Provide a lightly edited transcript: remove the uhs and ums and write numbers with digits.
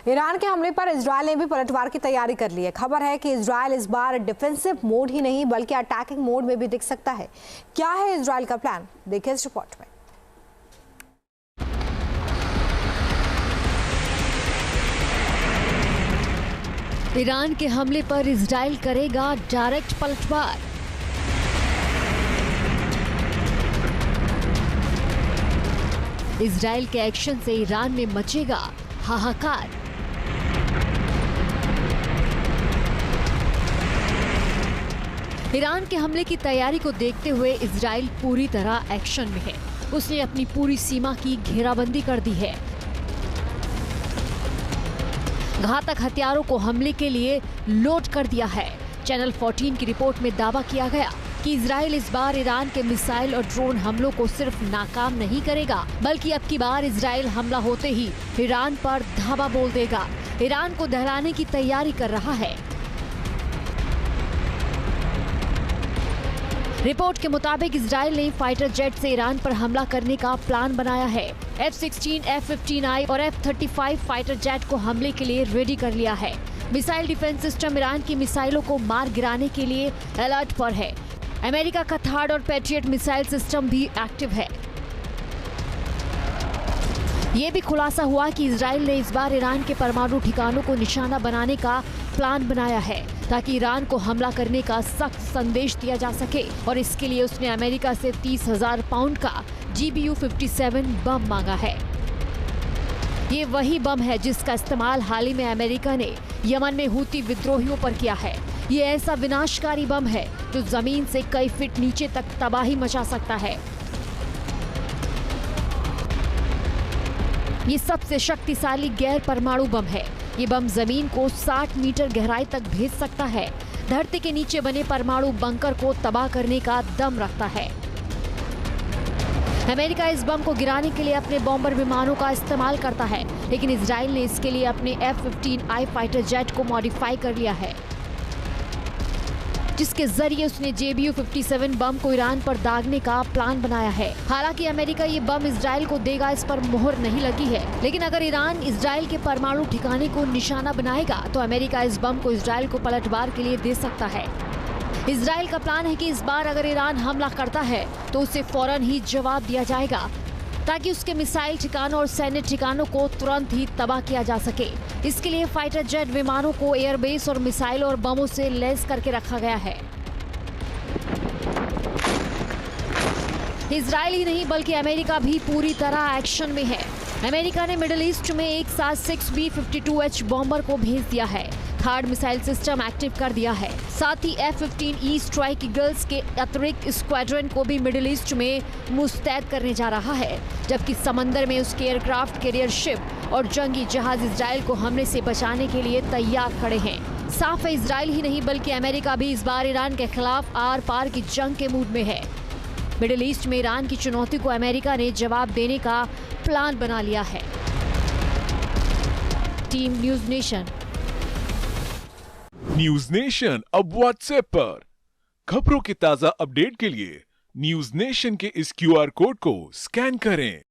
Iran के हमले पर इजरायल ने भी पलटवार की तैयारी कर ली है। खबर है कि इजरायल इस बार डिफेंसिव मोड ही नहीं बल्कि अटैकिंग मोड में भी दिख सकता है। क्या है इजरायल का प्लान, देखिए इस रिपोर्ट में। ईरान के हमले पर इजरायल करेगा डायरेक्ट पलटवार। इजरायल के एक्शन से ईरान में मचेगा हाहाकार। ईरान के हमले की तैयारी को देखते हुए इजरायल पूरी तरह एक्शन में है। उसने अपनी पूरी सीमा की घेराबंदी कर दी है। घातक हथियारों को हमले के लिए लोड कर दिया है। चैनल 14 की रिपोर्ट में दावा किया गया कि इजरायल इस बार ईरान के मिसाइल और ड्रोन हमलों को सिर्फ नाकाम नहीं करेगा, बल्कि अब की बार इजरायल हमला होते ही ईरान पर धावा बोल देगा। ईरान को दहलाने की तैयारी कर रहा है। रिपोर्ट के मुताबिक इजरायल ने फाइटर जेट से ईरान पर हमला करने का प्लान बनाया है। F-16, F-15I और F-35 फाइटर जेट को हमले के लिए रेडी कर लिया है। मिसाइल डिफेंस सिस्टम ईरान की मिसाइलों को मार गिराने के लिए अलर्ट पर है। अमेरिका का थार्ड और पैट्रियट मिसाइल सिस्टम भी एक्टिव है। ये भी खुलासा हुआ कि इजरायल ने इस बार ईरान के परमाणु ठिकानों को निशाना बनाने का प्लान बनाया है, ताकि ईरान को हमला करने का सख्त संदेश दिया जा सके, और इसके लिए उसने अमेरिका से 30,000 पाउंड का GBU-57 बम मांगा है। ये वही बम है जिसका इस्तेमाल हाल ही में अमेरिका ने यमन में हूती विद्रोहियों पर किया है। ये ऐसा विनाशकारी बम है जो जमीन से कई फीट नीचे तक तबाही मचा सकता है। ये सबसे शक्तिशाली गैर परमाणु बम है। ये बम जमीन को 60 मीटर गहराई तक भेज सकता है। धरती के नीचे बने परमाणु बंकर को तबाह करने का दम रखता है। अमेरिका इस बम को गिराने के लिए अपने बॉम्बर विमानों का इस्तेमाल करता है, लेकिन इजरायल ने इसके लिए अपने F-15I फाइटर जेट को मॉडिफाई कर लिया है, जिसके जरिए उसने GBU-57 बम को ईरान पर दागने का प्लान बनाया है। हालांकि अमेरिका ये बम इजरायल को देगा, इस पर मोहर नहीं लगी है, लेकिन अगर ईरान इजरायल के परमाणु ठिकाने को निशाना बनाएगा तो अमेरिका इस बम को इजरायल को पलटवार के लिए दे सकता है। इजरायल का प्लान है कि इस बार अगर ईरान हमला करता है तो उसे फौरन ही जवाब दिया जाएगा, ताकि उसके मिसाइल ठिकानों और सैन्य ठिकानों को तुरंत ही तबाह किया जा सके। इसके लिए फाइटर जेट विमानों को एयरबेस और मिसाइल और बमों से लैस करके रखा गया है। इजरायल ही नहीं बल्कि अमेरिका भी पूरी तरह एक्शन में है। अमेरिका ने मिडिल ईस्ट में एक साथ 6B-52H बॉम्बर को भेज दिया है। थर्ड मिसाइल सिस्टम एक्टिव कर दिया है। साथ ही F-15E स्ट्राइक ईगल्स के अतिरिक्त स्क्वाड्रन को भी मिडिल ईस्ट में मुस्तैद करने जा रहा है, जबकि समंदर में उसके एयरक्राफ्ट, कैरियर शिप और जंगी जहाज इजरायल को हमले से बचाने के लिए तैयार खड़े हैं। साफ है, इजरायल ही नहीं बल्कि अमेरिका भी इस बार ईरान के खिलाफ आर पार की जंग के मूड में है। मिडिल ईस्ट में ईरान की चुनौती को अमेरिका ने जवाब देने का प्लान बना लिया है। Team news nation. News nation अब व्हाट्सएप पर खबरों के ताजा अपडेट के लिए न्यूज़ नेशन के इस QR कोड को स्कैन करें।